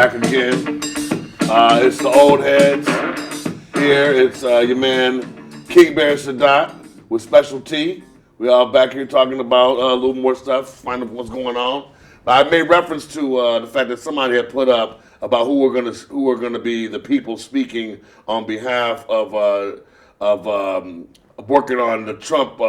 back again. It's the old heads here. It's your man King Bear Sadat with Special T. We all back here talking about a little more stuff, finding out what's going on. I made reference to the fact that somebody had put up about who are gonna be the people speaking on behalf of working on the Trump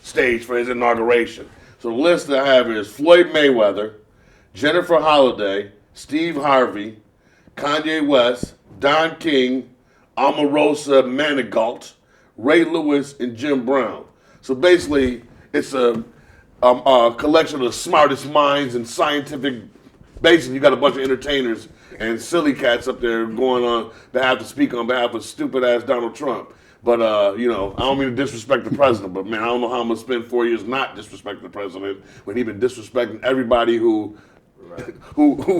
stage for his inauguration. So the list that I have is Floyd Mayweather, Jennifer Holliday, Steve Harvey, Kanye West, Don King, Omarosa Manigault, Ray Lewis, and Jim Brown. So basically, it's a collection of the smartest minds and scientific. Basically, you got a bunch of entertainers and silly cats up there going on behalf to speak on behalf of stupid ass Donald Trump. But I don't mean to disrespect the president, but man, I don't know how I'm gonna spend 4 years not disrespecting the president when he's been disrespecting everybody who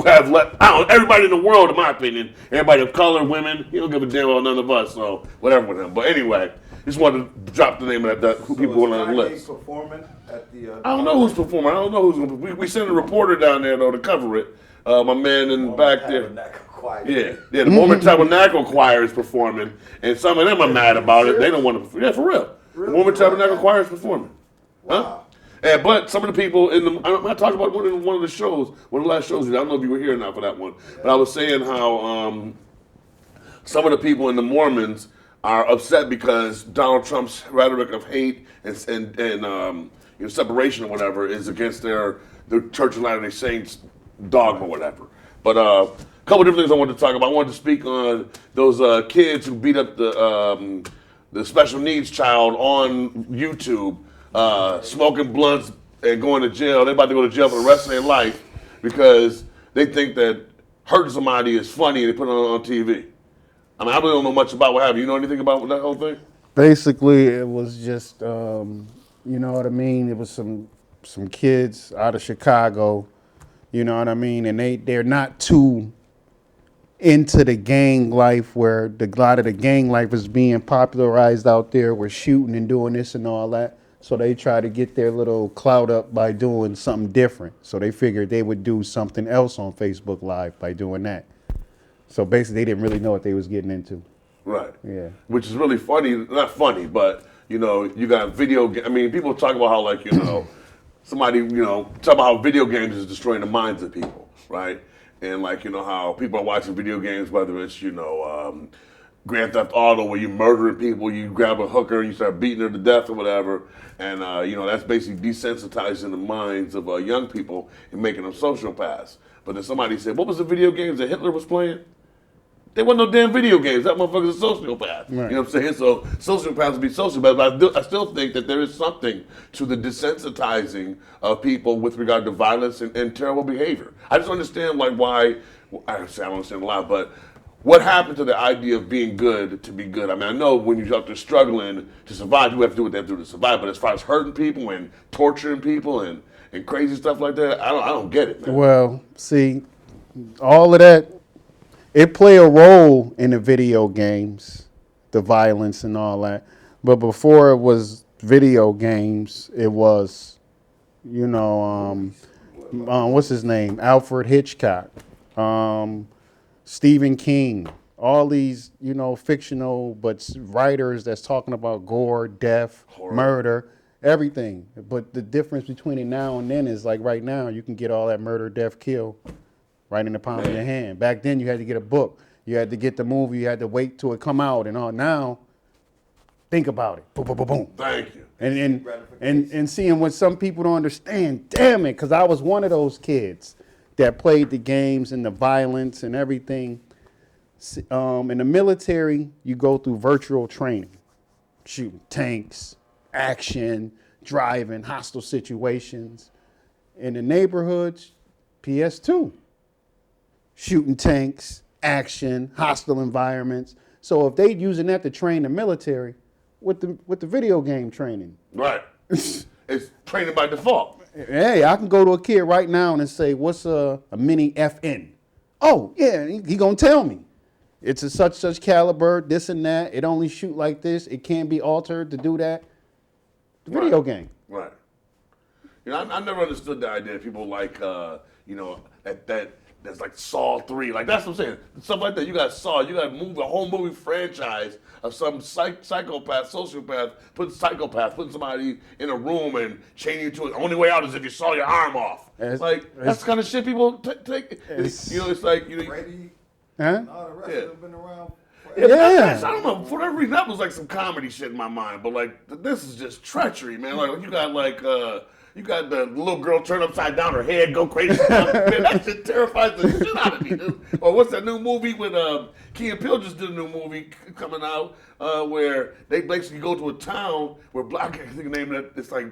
have left. Everybody in the world, in my opinion, everybody of color, women. He don't give a damn about none of us. So whatever with him. But anyway, just wanted to drop the name of that who people on the list. Performing at the, I don't know who's performing. I don't know who's going to. We sent a reporter down there though to cover it. My man in the back there. Yeah. The Mormon Tabernacle Choir is performing, and some of them are mad about it. They don't want to. Yeah, for real. The Mormon Tabernacle Choir is performing. Huh? And, but some of the people I talked about one of the shows, one of the last shows. I don't know if you were here or not for that one, but I was saying how some of the people in the Mormons are upset because Donald Trump's rhetoric of hate and separation or whatever is against their Church of Latter-day Saints dogma or whatever. But a couple different things I wanted to talk about. I wanted to speak on those kids who beat up the special needs child on YouTube. Smoking blunts and going to jail. They're about to go to jail for the rest of their life because they think that hurting somebody is funny and they put it on TV. I mean, I really don't know much about what happened. You know anything about that whole thing? Basically, it was just, you know what I mean? It was some kids out of Chicago, you know what I mean? And they're not too into the gang life where a lot of the gang life is being popularized out there. We're shooting and doing this and all that. So they try to get their little clout up by doing something different. So they figured they would do something else on Facebook Live by doing that. So basically, they didn't really know what they was getting into. Right. Yeah. Which is really funny. Not funny, but, you got video games. I mean, people talk about how, somebody, talk about how video games is destroying the minds of people, right? And, how people are watching video games, whether it's, Grand Theft Auto, where you're murdering people, you grab a hooker, you start beating her to death or whatever, and that's basically desensitizing the minds of young people and making them sociopaths. But then somebody said, "What was the video games that Hitler was playing?" There wasn't no damn video games. That motherfucker's a sociopath. Right. You know what I'm saying? So sociopaths will be sociopaths, but I still think that there is something to the desensitizing of people with regard to violence and terrible behavior. I just understand why. I don't understand a lot, but. What happened to the idea of being good to be good? I mean, I know when you're out there struggling to survive, you have to do what they have to do to survive. But as far as hurting people and torturing people and crazy stuff like that, I don't get it, man. Well, see, all of that, it play a role in the video games, the violence and all that. But before it was video games, it was, what's his name? Alfred Hitchcock. Stephen King, all these, fictional but writers that's talking about gore, death, horror, murder, everything. But the difference between it now and then is right now you can get all that murder, death, kill right in the palm of your hand. Back then you had to get a book, you had to get the movie, you had to wait till it come out and all. Now, think about it. Boom, boom, boom, boom. Thank you. And seeing what some people don't understand. Damn it, because I was one of those kids that played the games and the violence and everything. In the military, you go through virtual training, shooting tanks, action, driving, hostile situations. In the neighborhoods, PS2, shooting tanks, action, hostile environments. So if they using that to train the military, with the video game training. Right. It's training by default. Hey, I can go to a kid right now and say, what's a mini FN? Oh, yeah, he gonna tell me. It's a such caliber, this and that. It only shoot like this. It can't be altered to do that. The video game. Right. I never understood the idea of people that there's like Saw 3. Like, that's what I'm saying. Stuff like that. You got Saw. You got a whole movie franchise of some psychopath, sociopath, putting somebody in a room and chaining you to it. The only way out is if you saw your arm off. That's the kind of shit people take. You know, it's like, you know. Brady, huh? all the rest of them have been around. Yeah. I don't know. For whatever reason, that was like some comedy shit in my mind. But like, this is just treachery, man. Like, you got like, you got the little girl turn upside down, her head go crazy. Man, that shit terrifies the shit out of me, dude. Or what's that new movie with Key and Peele just did a new movie coming out where they basically go to a town where I can't think of the name of it. It's like,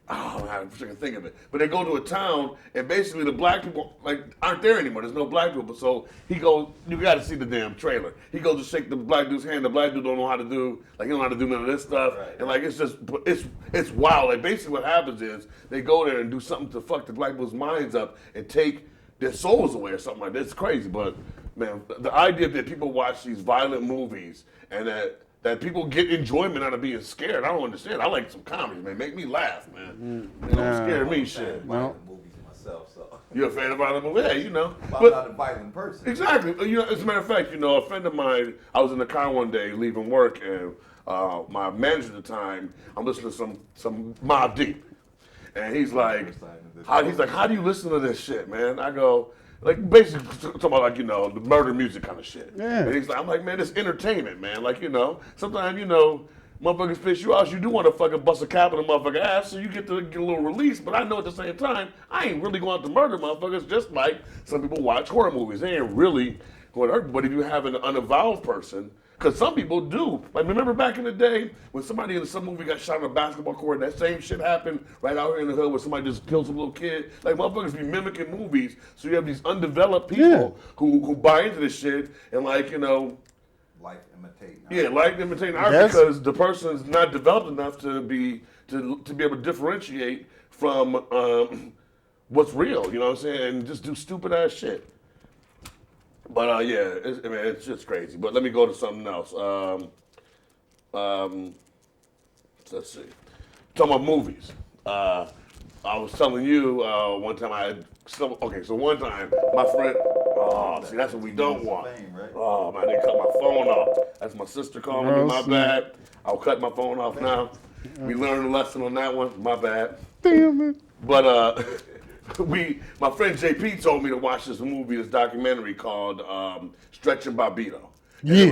oh, I wish I could think of it. But they go to a town, and basically the black people like aren't there anymore. There's no black people. So he goes, you got to see the damn trailer. He goes to shake the black dude's hand. The black dude don't know how to do, like he don't know how to do none of this stuff. Right. And like it's wild. Like basically what happens is they go there and do something to fuck the black people's minds up and take their souls away or something like that. It's crazy. But man, the idea that people watch these violent movies and that people get enjoyment out of being scared. I don't understand. I like some comedies, man. Make me laugh, man. They don't scare me, shit. Violent movies myself, so. You're a fan of violent movies? Yeah, you know. But I'm not a violent person. Exactly. You know, as a matter of fact, you know, a friend of mine, I was in the car one day leaving work, and my manager at the time, I'm listening to some Mobb Deep. And he's like, how do you listen to this shit, man? I go, like, basically talking about, like, you know, the murder music kind of shit. Yeah. And he's like, I'm like, man, it's entertainment, man. Like, you know, sometimes, you know, motherfuckers piss you off. You do want to fucking bust a cap in a motherfucker ass, so you get to get a little release. But I know at the same time, I ain't really going out to murder motherfuckers, just like some people watch horror movies. They ain't really going to hurt. But if you have an uninvolved person, because some people do. Like, remember back in the day when somebody in some movie got shot on a basketball court, that same shit happened right out here in the hood where somebody just killed some little kid? Like, motherfuckers be mimicking movies. So you have these undeveloped people who buy into this shit and, like, you know. Like imitating art. Yeah, like imitating art because the person's not developed enough to be able to differentiate from what's real, you know what I'm saying? And just do stupid ass shit. But yeah, it's just crazy. But let me go to something else. Let's see. Talking about movies. I was telling you one time I had so one time my friend. Oh, see, that's what we don't want. Oh man, they cut my phone off. That's my sister calling me. My bad. I'll cut my phone off now. We learned a lesson on that one. My bad. Damn it. But my friend JP told me to watch this movie, this documentary called Stretching Bobbito. And it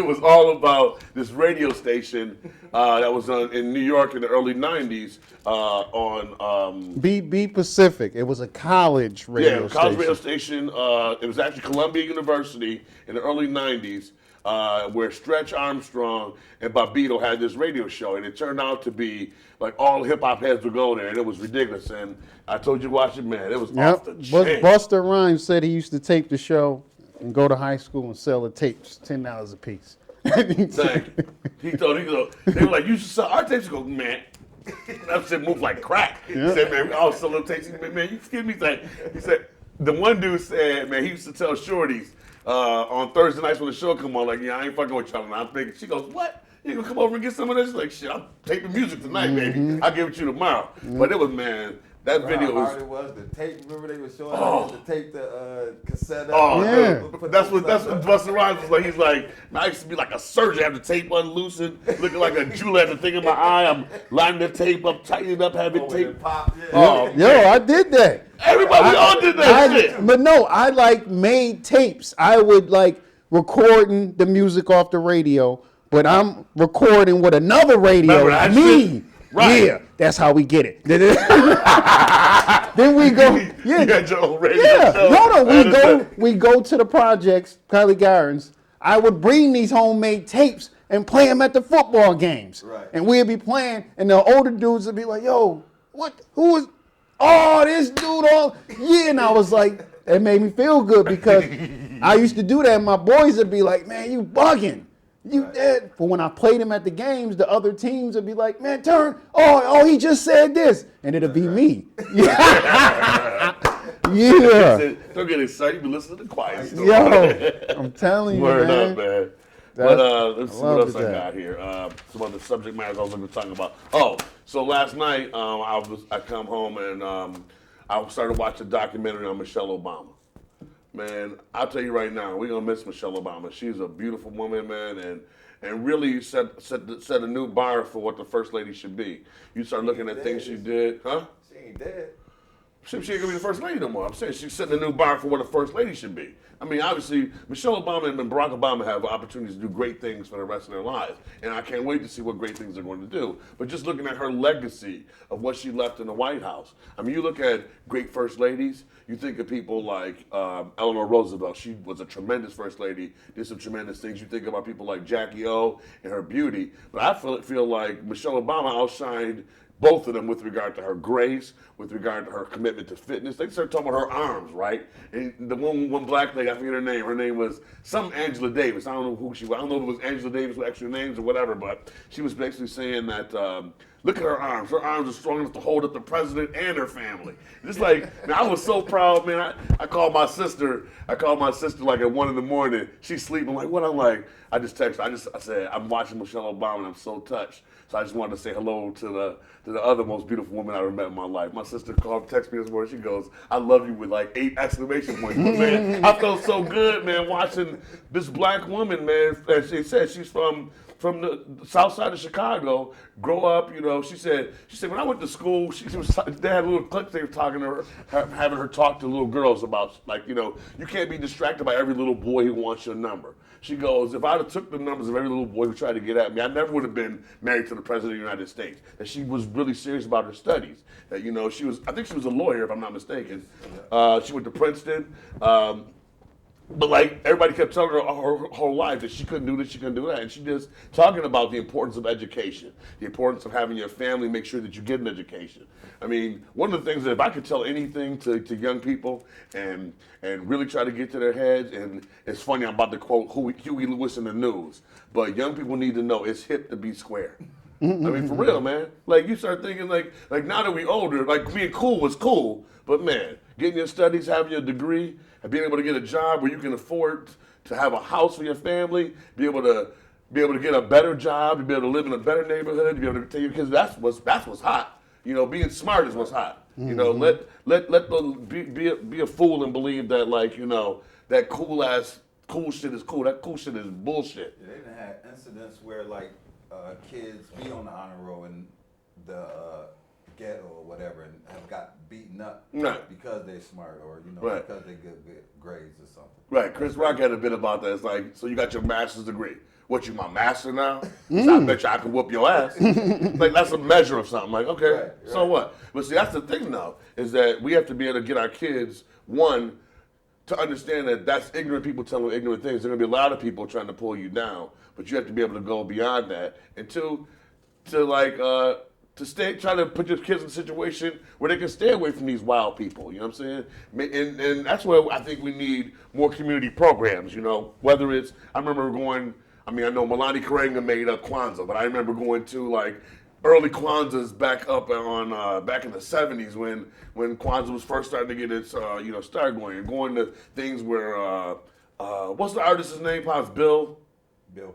was all about this radio station that was in New York in the early 90s on Be Pacific. It was a college radio station. College radio station. It was actually Columbia University in the early 90s. Where Stretch Armstrong and Bobbito had this radio show, and it turned out to be like all hip hop heads would go there, and it was ridiculous. And I told you to watch it, man. It was off the chain. Busta Rhymes said he used to tape the show and go to high school and sell the tapes, $10 a piece. Thank you. He they were like, you should sell our tapes. He goes, man. That shit moved like crack. He said, man, we all sell them tapes. He said, man, you excuse me. He said, the one dude said, man, he used to tell shorties. On Thursday nights when the show come on, like, yeah, I ain't fucking with y'all. And I'm thinking, she goes, what? You gonna come over and get some of this? Like, shit, I'm taping music tonight, baby. I'll give it to you tomorrow. But it was, man, that video was. How hard it was, the tape, remember they were showing us to tape the cassette up? Oh, yeah. That's what Busta Rhymes was like. He's like, man, I used to be like a surgeon, have the tape unloosened, looking like a Jew had the thing in my eye. I'm lining the tape up, tightening it up, having tape. Pop, I did that. Everybody, we all did that shit. But no, I like made tapes. I would like recording the music off the radio, but I'm recording with another radio. Me. Right. Yeah, that's how we get it. Then we go. Yeah, you got your own radio. Yeah, no. We go to the projects, Kylie Gardens. I would bring these homemade tapes and play them at the football games. Right. And we'd be playing, and the older dudes would be like, "Yo, what? Who is? Oh, this dude! And I was like, it made me feel good because I used to do that. And my boys would be like, "Man, you bugging." You dead. But when I played him at the games, the other teams would be like, man, turn. Oh, he just said this. And it'll be me. Yeah. Don't get excited. You be listening to the quiet stuff. Yo, I'm telling you, Word man. up, man. But let's see what else I got here. Some other subject matters I was going to talk about. Oh, so last night I come home and I started watching a documentary on Michelle Obama. Man, I'll tell you right now, we're gonna miss Michelle Obama. She's a beautiful woman, man, and really set a new bar for what the first lady should be. You start looking at things she did, huh? She ain't dead. She ain't gonna be the first lady no more. I'm saying she's setting a new bar for what a first lady should be. I mean, obviously, Michelle Obama and Barack Obama have opportunities to do great things for the rest of their lives. And I can't wait to see what great things they're going to do. But just looking at her legacy of what she left in the White House. I mean, you look at great first ladies, you think of people like Eleanor Roosevelt. She was a tremendous first lady, did some tremendous things. You think about people like Jackie O and her beauty. But I feel like Michelle Obama outshined both of them with regard to her grace, with regard to her commitment to fitness. They started talking about her arms, right? And the one black lady, I forget her name. Her name was some Angela Davis. I don't know who she was. I don't know if it was Angela Davis with extra names or whatever, but she was basically saying that, look at her arms. Her arms are strong enough to hold up the president and her family. Just like, man, I was so proud, man. I called my sister. Like at 1 a.m. She's sleeping. I'm like, what? I'm like, I just texted. I said, I'm watching Michelle Obama and I'm so touched. So I just wanted to say hello to the other most beautiful woman I ever met in my life. My sister texted me this morning. She goes, I love you with like 8 exclamation points. Man, I felt so good, man, watching this black woman, man. As she said, she's from the south side of Chicago, grow up, you know. She said when I went to school, they had little clips they were talking to her, having her talk to little girls about, like, you know, you can't be distracted by every little boy who wants your number. She goes, if I'd have took the numbers of every little boy who tried to get at me, I never would have been married to the president of the United States. That she was really serious about her studies. That, you know, I think she was a lawyer, if I'm not mistaken. She went to Princeton. But like everybody kept telling her her whole life that she couldn't do this, she couldn't do that, and she just talking about the importance of education, the importance of having your family make sure that you get an education. I mean, one of the things that if I could tell anything to young people and really try to get to their heads, and it's funny, I'm about to quote Huey Lewis in the news, but young people need to know it's hip to be square. I mean, for real, man. Like, you start thinking, like now that we older, like, being cool was cool, but man, getting your studies, having your degree, and being able to get a job where you can afford to have a house for your family, be able to get a better job, to be able to live in a better neighborhood, to be able to take your kids, that's what's hot. You know, being smart is what's hot. Mm-hmm. You know, be a fool and believe that, like, you know, that cool shit is cool. That cool shit is bullshit. Yeah, they done had incidents where, like, kids be on the honor roll in the ghetto or whatever and have got beaten up because they're smart, or, you know, because they get good grades or something. Right. Chris Rock had a bit about that. It's like, so you got your master's degree. What, you my master now? So I bet you I can whoop your ass. Like, that's a measure of something. Like, okay, so what? But see, that's the thing now, is that we have to be able to get our kids, one, to understand that that's ignorant people telling ignorant things. There are going to be a lot of people trying to pull you down, but you have to be able to go beyond that. And two, try to put your kids in a situation where they can stay away from these wild people. You know what I'm saying? And that's where I think we need more community programs. You know, whether it's, I remember going. I mean, I know Melanie Karenga made up Kwanzaa, but I remember going to, like, early Kwanzaa's back in the 70s when Kwanzaa was first starting to get its start going, and going to things where what's the artist's name? Pops Bill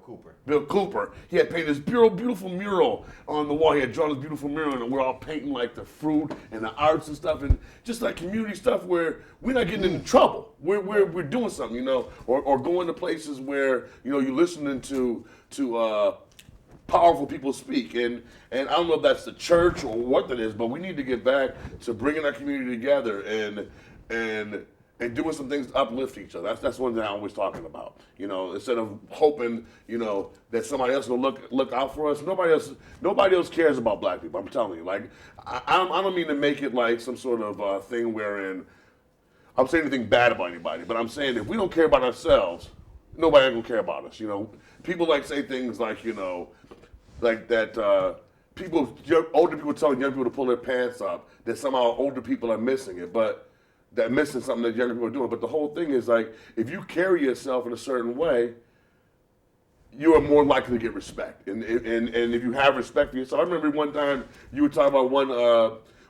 Cooper. Bill Cooper. He had painted this beautiful mural on the wall. He had drawn this beautiful mural, and we're all painting, like, the fruit and the arts and stuff, and just like community stuff where we're not getting into trouble. We're doing something, you know, or going to places where, you know, you're listening to powerful people speak, and I don't know if that's the church or what that is, but we need to get back to bringing our community together and doing some things to uplift each other. That's one thing I'm always talking about. You know, instead of hoping, you know, that somebody else will look out for us. Nobody else cares about black people. I'm telling you. Like, I don't mean to make it like some sort of thing wherein I'm saying anything bad about anybody, but I'm saying if we don't care about ourselves, nobody gonna care about us. You know, people like say things like, you know, like that. Older people telling young people to pull their pants up. That somehow older people are missing it, but that missing something that younger people are doing. But the whole thing is, like, if you carry yourself in a certain way, you are more likely to get respect. And if you have respect for yourself, I remember one time you were talking about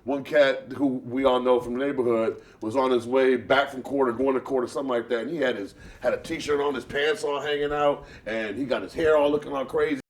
one cat who we all know from the neighborhood was on his way back from court or going to court or something like that, and he had a t-shirt on, his pants all hanging out, and he got his hair all looking all crazy.